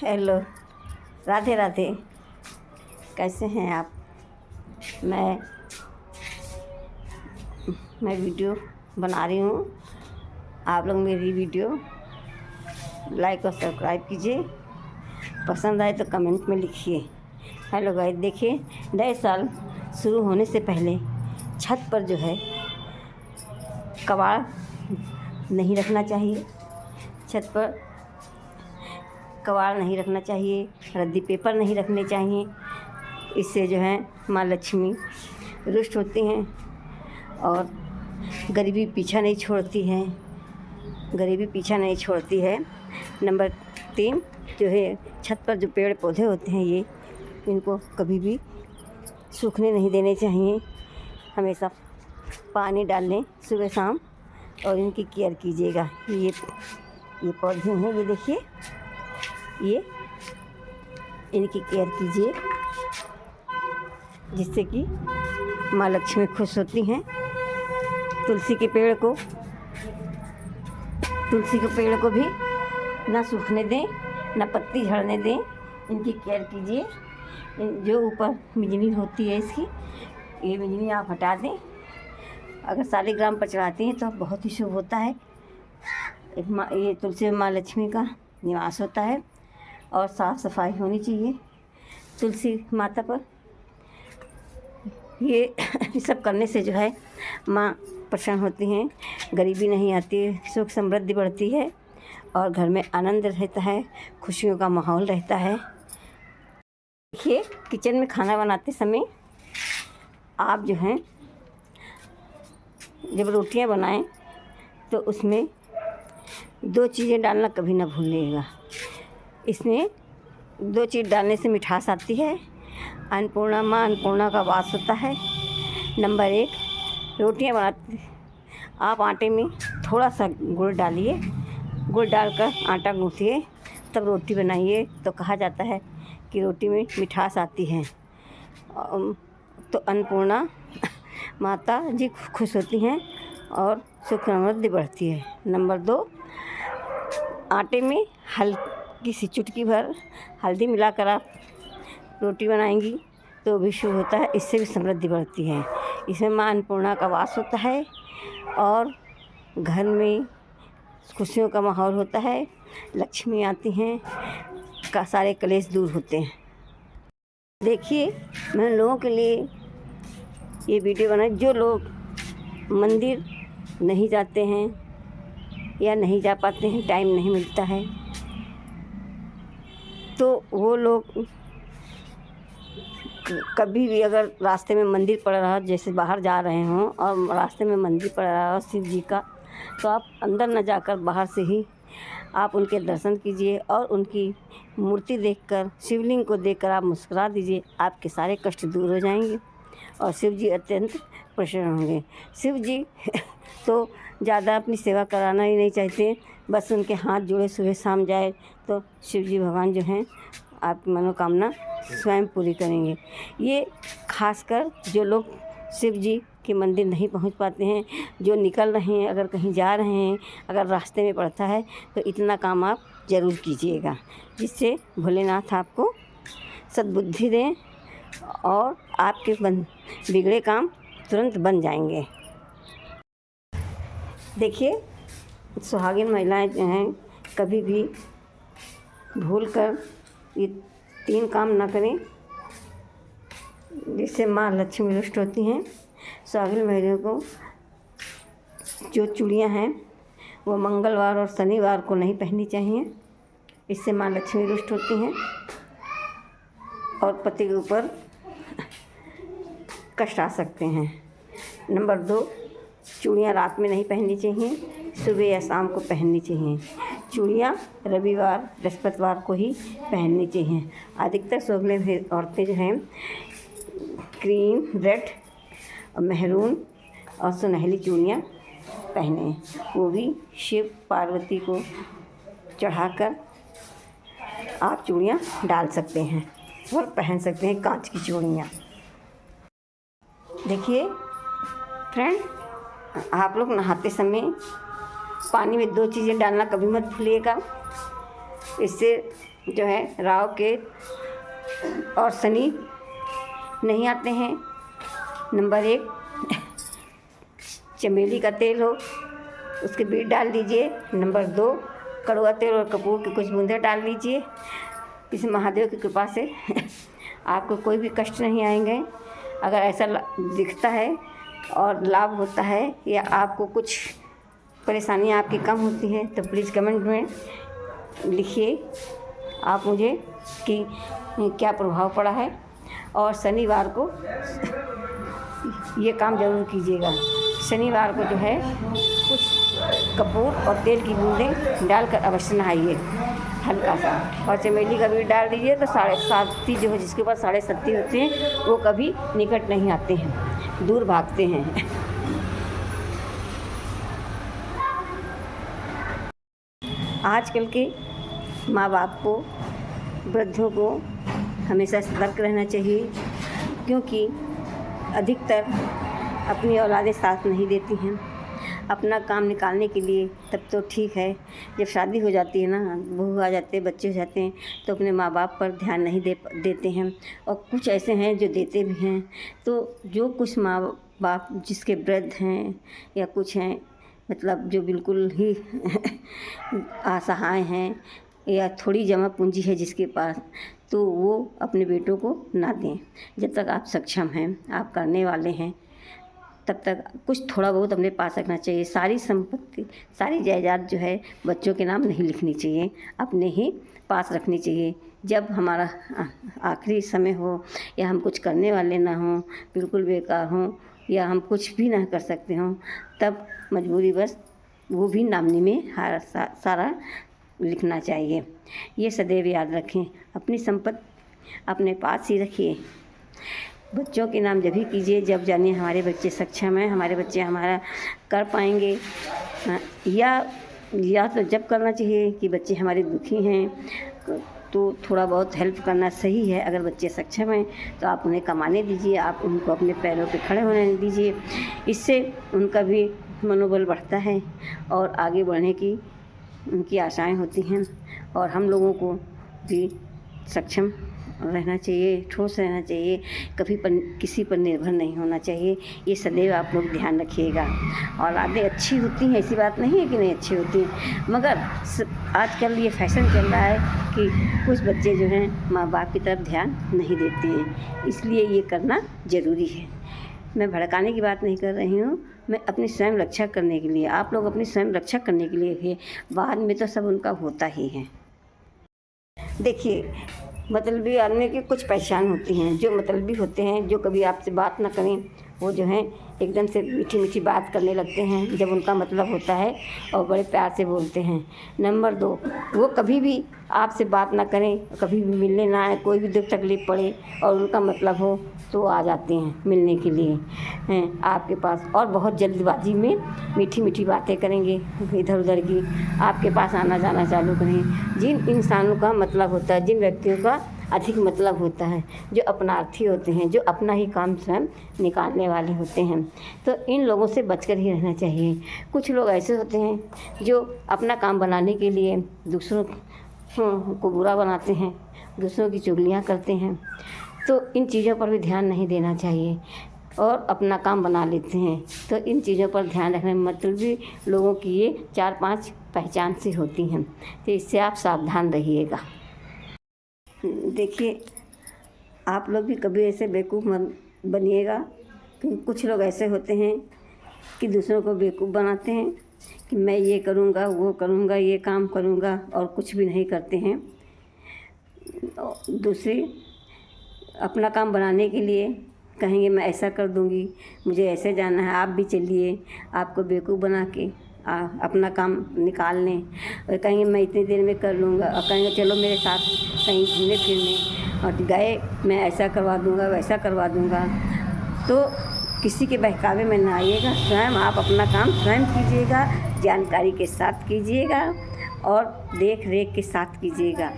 Hello, Radhe Radhe. कैसे हैं आप? मैं वीडियो बना रही हूँ। आप लोग मेरी वीडियो लाइक और सब्सक्राइब कीजिए। पसंद आए तो कमेंट में लिखिए। हेलो गाइस, देखिए, नए साल शुरू होने से पहले छत पर जो है कबाड़ नहीं रखना चाहिए। छत पर कबाड़ नहीं रखना चाहिए, रद्दी पेपर नहीं रखने चाहिए। इससे जो है माँ लक्ष्मी रुष्ट होती हैं और गरीबी पीछा नहीं छोड़ती है। गरीबी पीछा नहीं छोड़ती है। नंबर 3 जो है, छत पर जो पेड़ पौधे होते हैं इनको कभी भी सूखने नहीं देने चाहिए। हमेशा पानी डाल लें सुबह शाम और इनकी केयर कीजिएगा। ये पौधे हैं, ये देखिए, ये इनकी केयर कीजिए जिससे कि माँ लक्ष्मी खुश होती हैं। तुलसी के पेड़ को भी ना सूखने दें, ना पत्ती झड़ने दें। इनकी केयर कीजिए। जो ऊपर मिजनी होती है इसकी, ये मिजनी आप हटा दें। अगर शालिग्राम पर चढ़ाती हैं तो बहुत ही शुभ होता है। ये तुलसी में माँ लक्ष्मी का निवास होता है और साफ़ सफाई होनी चाहिए तुलसी माता पर। ये सब करने से जो है माँ प्रसन्न होती हैं, गरीबी नहीं आती, सुख समृद्धि बढ़ती है और घर में आनंद रहता है, खुशियों का माहौल रहता है। देखिए, किचन में खाना बनाते समय आप जो हैं जब रोटियां बनाएं तो उसमें 2 चीज़ें डालना कभी ना भूलिएगा। इसमें 2 चीज़ डालने से मिठास आती है। अन्नपूर्णा, माँ अन्नपूर्णा का वास होता है। नंबर 1, रोटियां बनाते आप आटे में थोड़ा सा गुड़ डालिए। गुड़ डालकर आटा गूँथिए, तब रोटी बनाइए तो कहा जाता है कि रोटी में मिठास आती है। तो अन्नपूर्णा माता जी खुश होती हैं और सुख समृद्धि बढ़ती है। नंबर 2, आटे में हल्की सी चुटकी भर हल्दी मिलाकर आप रोटी बनाएंगी तो भी शुभ होता है, इससे भी समृद्धि बढ़ती है। इसमें माँ अन्नपूर्णा का वास होता है और घर में खुशियों का माहौल होता है, लक्ष्मी आती हैं, का सारे कलेश दूर होते हैं। देखिए, मैं लोगों के लिए ये वीडियो बनाई। जो लोग मंदिर नहीं जाते हैं या नहीं जा पाते हैं, टाइम नहीं मिलता है, तो वो लोग कभी भी अगर रास्ते में मंदिर पड़ रहा, जैसे बाहर जा रहे हों और रास्ते में मंदिर पड़ रहा हो शिव जी का, तो आप अंदर न जाकर बाहर से ही आप उनके दर्शन कीजिए और उनकी मूर्ति देखकर, शिवलिंग को देखकर आप मुस्कुरा दीजिए। आपके सारे कष्ट दूर हो जाएंगे और शिव जी अत्यंत प्रसन्न होंगे। शिव जी तो ज़्यादा अपनी सेवा कराना ही नहीं चाहते, बस उनके हाथ जोड़े सुबह शाम जाए तो शिव जी भगवान जो हैं आपकी मनोकामना स्वयं पूरी करेंगे। ये खासकर जो लोग शिव जी के मंदिर नहीं पहुंच पाते हैं, जो निकल रहे हैं, अगर कहीं जा रहे हैं, अगर रास्ते में पड़ता है तो इतना काम आप ज़रूर कीजिएगा, जिससे भोलेनाथ आपको सद्बुद्धि दें और आपके बिगड़े काम तुरंत बन जाएंगे। देखिए, सुहागिन महिलाएं जो हैं कभी भी भूलकर ये 3 काम ना करें, जिससे माँ लक्ष्मी रुष्ट होती हैं। सुहागिन महिलाओं को जो चूड़ियाँ हैं वो मंगलवार और शनिवार को नहीं पहननी चाहिए, इससे माँ लक्ष्मी रुष्ट होती हैं और पति के ऊपर कष्ट आ सकते हैं। नंबर 2, चूड़ियाँ रात में नहीं पहननी चाहिए, सुबह या शाम को पहननी चाहिए। चूड़ियाँ रविवार बृहस्पतिवार को ही पहननी चाहिए। अधिकतर शोभने औरतें जो हैं क्रीम, रेड और मेहरून और सुनहली चूड़ियाँ पहने, वो भी शिव पार्वती को चढ़ाकर आप चूड़ियाँ डाल सकते हैं और पहन सकते हैं कांच की चूड़ियाँ। देखिए फ्रेंड, आप लोग नहाते समय पानी में 2 चीज़ें डालना कभी मत भूलिएगा। इससे जो है राहु केतु और शनि नहीं आते हैं। नंबर 1 चमेली का तेल हो, उसके बीज डाल दीजिए। नंबर 2 कड़वा तेल और कपूर की कुछ बूंदें डाल लीजिए। इस महादेव की कृपा से आपको कोई भी कष्ट नहीं आएंगे। अगर ऐसा दिखता है और लाभ होता है या आपको कुछ परेशानियाँ आपकी कम होती हैं तो प्लीज़ कमेंट में लिखिए आप मुझे कि क्या प्रभाव पड़ा है। और शनिवार को ये काम ज़रूर कीजिएगा। शनिवार को जो है कुछ कपूर और तेल की बूंदें डालकर अवश्य नहाइए हल्का सा। और चमेली का बीज डाल दीजिए तो 7.5 जो है, जिसके पास 7.5 होते हैं वो कभी निकट नहीं आते हैं, दूर भागते हैं। आजकल के माँ बाप को, वृद्धों को हमेशा सतर्क रहना चाहिए, क्योंकि अधिकतर अपनी औलादें साथ नहीं देती हैं अपना काम निकालने के लिए। तब तो ठीक है, जब शादी हो जाती है ना, बहू आ जाते हैं, बच्चे हो जाते हैं, तो अपने माँ बाप पर ध्यान नहीं देते हैं। और कुछ ऐसे हैं जो देते भी हैं। तो जो कुछ माँ बाप जिसके वृद्ध हैं या कुछ हैं, मतलब जो बिल्कुल ही असहाय हैं या थोड़ी जमा पूंजी है जिसके पास, तो वो अपने बेटों को ना दें। जब तक आप सक्षम हैं, आप करने वाले हैं, तब तक कुछ थोड़ा बहुत अपने पास रखना चाहिए। सारी संपत्ति, सारी जायदाद जो है बच्चों के नाम नहीं लिखनी चाहिए, अपने ही पास रखनी चाहिए। जब हमारा आखिरी समय हो या हम कुछ करने वाले ना हों, बिल्कुल बेकार हों या हम कुछ भी ना कर सकते हों, तब मजबूरीवश वो भी नामनी में सारा लिखना चाहिए। ये सदैव याद रखें। अपनी संपत्ति अपने पास ही रखिए। बच्चों के नाम जब भी कीजिए जब जानिए हमारे बच्चे सक्षम हैं, हमारे बच्चे हमारा कर पाएंगे। या तो जब करना चाहिए कि बच्चे हमारे दुखी हैं तो थोड़ा बहुत हेल्प करना सही है। अगर बच्चे सक्षम हैं तो आप उन्हें कमाने दीजिए, आप उनको अपने पैरों पे खड़े होने दीजिए। इससे उनका भी मनोबल बढ़ता है और आगे बढ़ने की उनकी आशाएं होती हैं। और हम लोगों को भी सक्षम रहना चाहिए, ठोस रहना चाहिए, कभी किसी पर निर्भर नहीं होना चाहिए। ये सदैव आप लोग ध्यान रखिएगा। औलादें अच्छी होती हैं, ऐसी बात नहीं है कि नहीं अच्छी होती हैं, मगर आजकल ये फैशन चल रहा है कि कुछ बच्चे जो हैं माँ बाप की तरफ ध्यान नहीं देते हैं, इसलिए ये करना ज़रूरी है। मैं भड़काने की बात नहीं कर रही हूँ, मैं अपनी स्वयं रक्षा करने के लिए, आप लोग अपनी स्वयं रक्षा करने के लिए है। बाद में तो सब उनका होता ही है। देखिए, मतलबी आदमी की कुछ पहचान होती हैं। जो मतलबी होते हैं, जो कभी आपसे बात ना करें, वो जो हैं एकदम से मीठी मीठी बात करने लगते हैं जब उनका मतलब होता है, और बड़े प्यार से बोलते हैं। नंबर 2, वो कभी भी आपसे बात ना करें, कभी भी मिलने ना आए, कोई भी दुख तकलीफ़ पड़े और उनका मतलब हो तो आ जाते हैं मिलने के लिए हैं आपके पास, और बहुत जल्दबाजी में मीठी मीठी बातें करेंगे इधर उधर की, आपके पास आना जाना चालू करें। जिन इंसानों का मतलब होता है, जिन व्यक्तियों का अधिक मतलब होता है, जो अपनार्थी होते हैं, जो अपना ही काम स्वयं निकालने वाले होते हैं, तो इन लोगों से बचकर ही रहना चाहिए। कुछ लोग ऐसे होते हैं जो अपना काम बनाने के लिए दूसरों को बुरा बनाते हैं, दूसरों की चुगलियाँ करते हैं, तो इन चीज़ों पर भी ध्यान नहीं देना चाहिए और अपना काम बना लेते हैं। तो इन चीज़ों पर ध्यान रखने में मतलबी लोगों की ये 4-5 पहचान सी होती हैं, तो इससे आप सावधान रहिएगा। देखिए, आप लोग भी कभी ऐसे बेवकूफ़ मत बनिएगा, क्योंकि कुछ लोग ऐसे होते हैं कि दूसरों को बेवकूफ़ बनाते हैं कि मैं ये करूँगा, वो करूँगा, ये काम करूँगा, और कुछ भी नहीं करते हैं। दूसरी अपना काम बनाने के लिए कहेंगे मैं ऐसा कर दूँगी, मुझे ऐसे जाना है, आप भी चलिए, आपको बेवकूफ़ बना के अपना काम निकाल लें। और कहेंगे मैं इतनी देर में कर लूँगा, और कहेंगे चलो मेरे साथ कहीं घूमने फिरने, और गए मैं ऐसा करवा दूँगा, वैसा करवा दूँगा। तो किसी के बहकावे में ना आइएगा, स्वयं आप अपना काम स्वयं कीजिएगा, जानकारी के साथ कीजिएगा और देख रेख के साथ कीजिएगा।